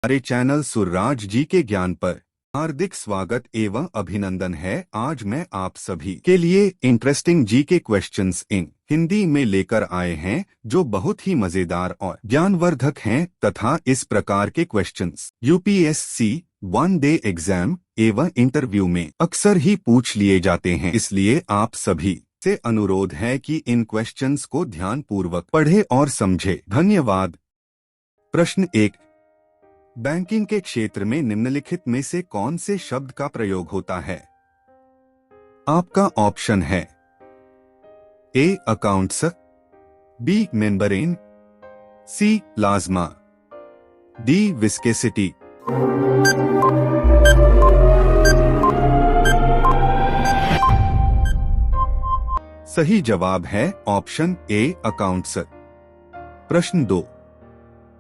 हमारे चैनल सुर्राज जी के ज्ञान पर हार्दिक स्वागत एवं अभिनंदन है। आज मैं आप सभी के लिए इंटरेस्टिंग जी के क्वेश्चंस इन हिंदी में लेकर आए हैं, जो बहुत ही मजेदार और ज्ञानवर्धक हैं तथा इस प्रकार के questions UPSC one day exam एवं इंटरव्यू में अक्सर ही पूछ लिए जाते हैं। इसलिए आप सभी से अनुरोध है कि इन क्वेश्चंस को ध्यानपूर्वक पढ़े और समझे। धन्यवाद। प्रश्न 1, बैंकिंग के क्षेत्र में निम्नलिखित में से कौन से शब्द का प्रयोग होता है? आपका ऑप्शन है ए अकाउंट्स, बी मेम्ब्रेन, सी प्लाज्मा, डी विस्कोसिटी। सही जवाब है ऑप्शन ए अकाउंट्स। प्रश्न 2,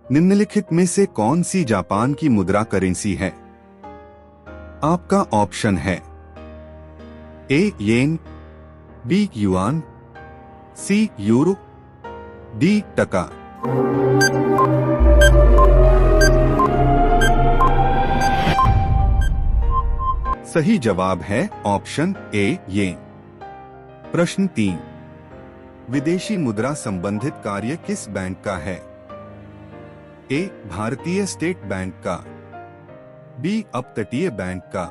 निम्नलिखित में से कौन सी जापान की मुद्रा करेंसी है? आपका ऑप्शन है ए येन, बी युआन, सी यूरो, डी टका। सही जवाब है ऑप्शन ए येन। प्रश्न 3, विदेशी मुद्रा संबंधित कार्य किस बैंक का है? ए भारतीय स्टेट बैंक का, बी अपतटीय बैंक का,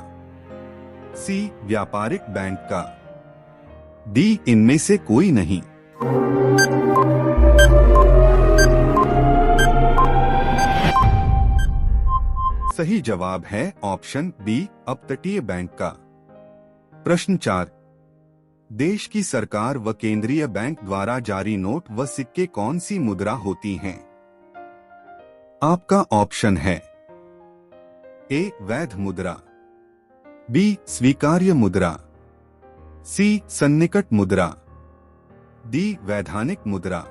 सी व्यापारिक बैंक का, डी इनमें से कोई नहीं। सही जवाब है ऑप्शन बी अपतटीय बैंक का। प्रश्न 4, देश की सरकार व केंद्रीय बैंक द्वारा जारी नोट व सिक्के कौन सी मुद्रा होती हैं? आपका ऑप्शन है ए वैध मुद्रा, बी स्वीकार्य मुद्रा, सी सन्निकट मुद्रा, डी वैधानिक मुद्रा।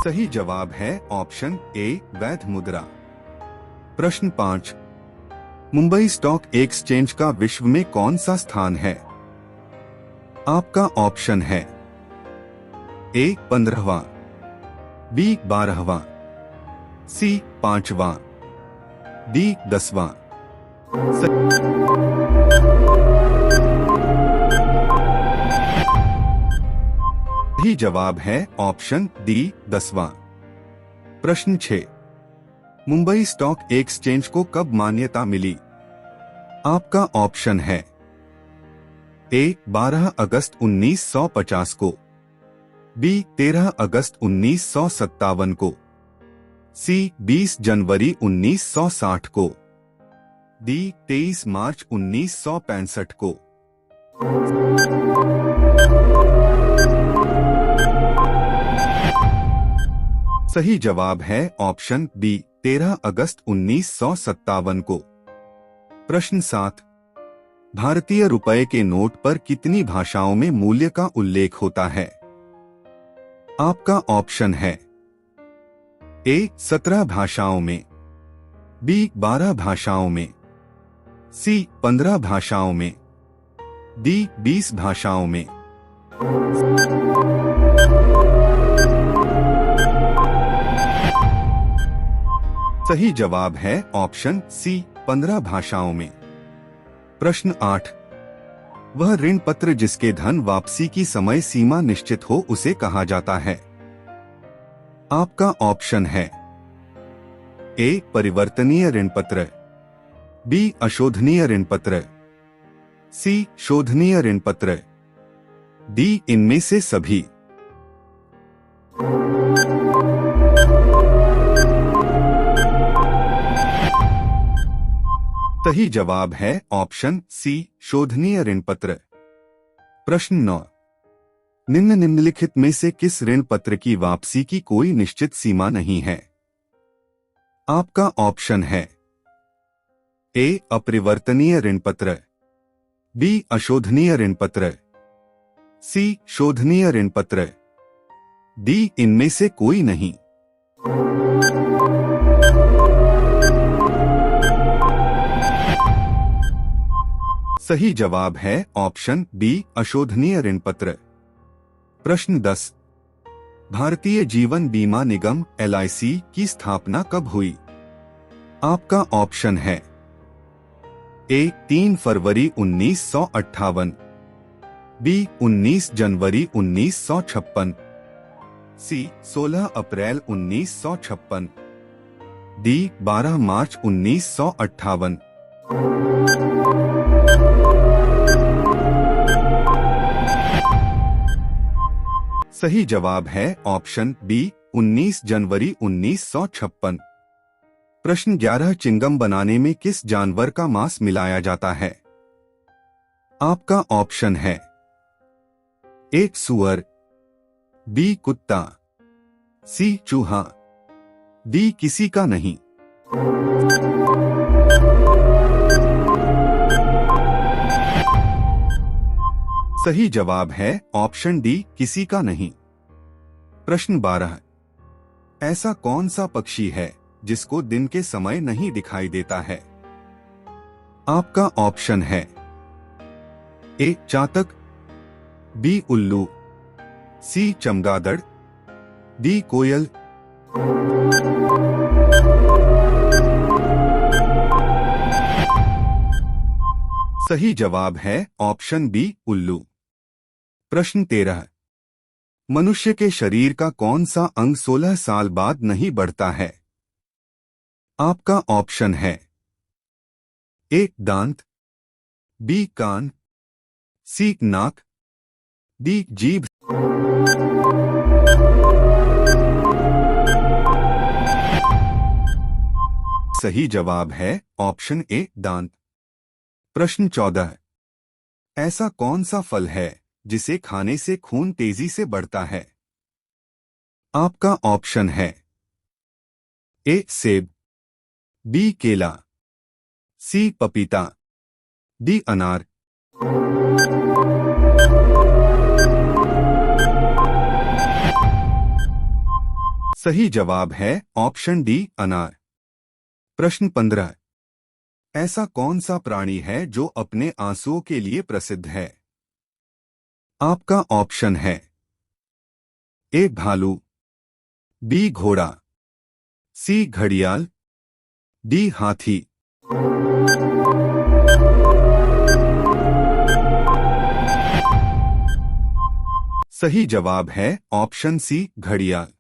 सही जवाब है ऑप्शन ए वैध मुद्रा। प्रश्न 5, मुंबई स्टॉक एक्सचेंज का विश्व में कौन सा स्थान है? आपका ऑप्शन है ए 15वां, बी 12वां, सी 5वां, डी 10वां। सही जवाब है ऑप्शन डी 10वां। प्रश्न 6, मुंबई स्टॉक एक्सचेंज को कब मान्यता मिली? आपका ऑप्शन है ए 12 अगस्त 1950 को, बी 13 अगस्त 1957 को, सी 20 जनवरी 1960 को, डी 23 मार्च 1965 को। सही जवाब है ऑप्शन बी 13 अगस्त 1957 को। प्रश्न 7, भारतीय रुपए के नोट पर कितनी भाषाओं में मूल्य का उल्लेख होता है? आपका ऑप्शन है ए 17 भाषाओं में, बी 12 भाषाओं में, सी 15 भाषाओं में, डी 20 भाषाओं में। सही जवाब है ऑप्शन सी 15 भाषाओं में। प्रश्न 8, वह ऋण पत्र जिसके धन वापसी की समय सीमा निश्चित हो उसे कहा जाता है? आपका ऑप्शन है ए परिवर्तनीय ऋण पत्र, बी अशोधनीय ऋण पत्र, सी शोधनीय ऋण पत्र, डी इनमें से सभी। सही जवाब है ऑप्शन सी शोधनीय ऋण पत्र। प्रश्न 9, निम्नलिखित में से किस ऋण पत्र की वापसी की कोई निश्चित सीमा नहीं है? आपका ऑप्शन है ए अपरिवर्तनीय ऋण पत्र, बी अशोधनीय ऋण पत्र, सी शोधनीय ऋण पत्र, डी इनमें से कोई नहीं। सही जवाब है ऑप्शन बी अशोधनीय ऋण पत्र। प्रश्न 10। भारतीय जीवन बीमा निगम LIC की स्थापना कब हुई? आपका ऑप्शन है A 3 February 1958, B 19 January 1956, C 16 April 1956, D 12 मार्च 1958। सही जवाब है ऑप्शन बी 19 जनवरी 1956। प्रश्न 11। चिंगम बनाने में किस जानवर का मांस मिलाया जाता है? आपका ऑप्शन है A सुअर, B कुत्ता, C चूहा, D किसी का नहीं। सही जवाब है ऑप्शन डी किसी का नहीं। प्रश्न 12। ऐसा कौन सा पक्षी है जिसको दिन के समय नहीं दिखाई देता है? आपका ऑप्शन है A चातक, B उल्लू, C चमगादड़, D कोयल। सही जवाब है ऑप्शन बी उल्लू। प्रश्न 13। मनुष्य के शरीर का कौन सा अंग 16 साल बाद नहीं बढ़ता है? आपका ऑप्शन है A दांत, B कान, C नाक, D जीभ। सही जवाब है ऑप्शन A दांत। प्रश्न 14। ऐसा कौन सा फल है जिसे खाने से खून तेजी से बढ़ता है? आपका ऑप्शन है A सेब, B केला, C पपीता, D अनार। सही जवाब है ऑप्शन डी अनार। प्रश्न 15। ऐसा कौन सा प्राणी है जो अपने आंसुओं के लिए प्रसिद्ध है? आपका ऑप्शन है A भालू, B घोड़ा, C घड़ियाल, D हाथी। सही जवाब है ऑप्शन C घड़ियाल।